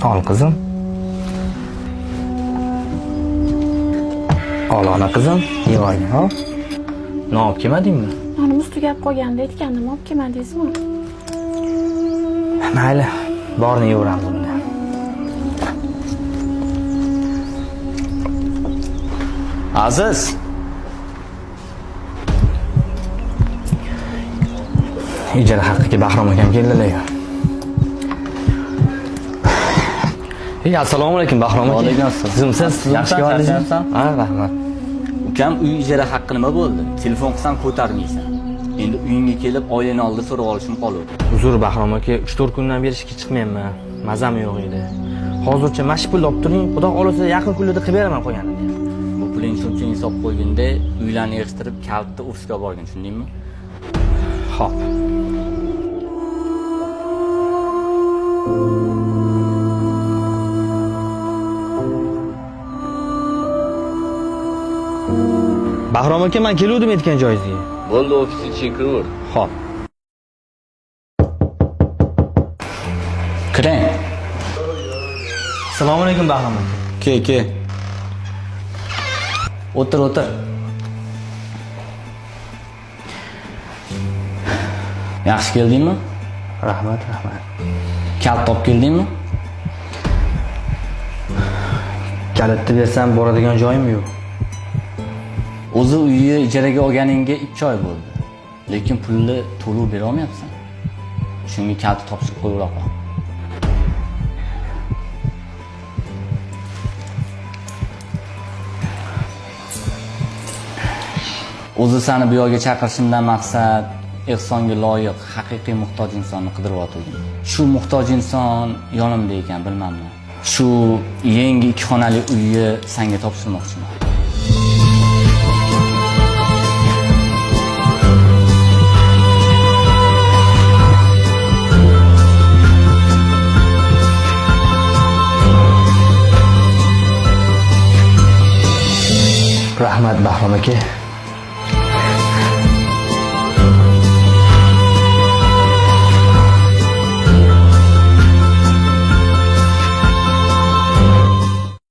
Ol qizim. Ol ona qizim, yevoying, hop. Ne olib kelmadingmi? Nonimiz tugab qolganda aytgandim, olib kelmadingizmi? Mayli, borni yeveramiz unda. Aziz. Ijara haqqiga Bahrom akam keldilar-ku. Assalomu alaykum Bahrom aka. Alaykum assalom. Sizimsiz? Yaxshi keldingiz? Ha, rahmat. Ukam uy ijara haqqi nima bo'ldi? Telefon qilsam ko'tarmaysan. Endi uyingga kelib oilani oldida so'rab olishim qoldi. Uzr Bahrom aka, 3-4 kundan beri ishga chiqmayapman. Mazam yo'q edi. Hozircha mashi pul olib turing, xudo xolisa yaqin kunlarda qilib beraman qo'yganimni. Bu puling shuncha hisob qo'yganda uylarni yig'ishtirib kaltni ursga borgin, tushundingmi? Xo'p. Bahrom aka, men keluvdim aytgan joyingizga. Bo'ldi, ofisga chekiraver. Xo'p. Kiring. Assalomu alaykum Bahrom aka. Ke. O'tir. Yaxshi keldingmi? Rahmat. Kalt topib keldingmi? Kalitni bersam boradigan joyim yo'q. O'zi uyni ijaraga olganingga 2 oy bo'ldi. Lekin pulni to'lov bera olmayapsan. Shunga kaltni topshirib qo'yib qo'y. O'zi seni bu yo'lga chaqirishimdan maqsad ehsonga loyiq, haqiqiy muhtoj insonni qidiryotgandim. Shu muhtoj inson yonimda ekan, bilmayman. Shu yangi 2 xonali uyni senga topshirmoqchiman. Rahmat Bahrom aka.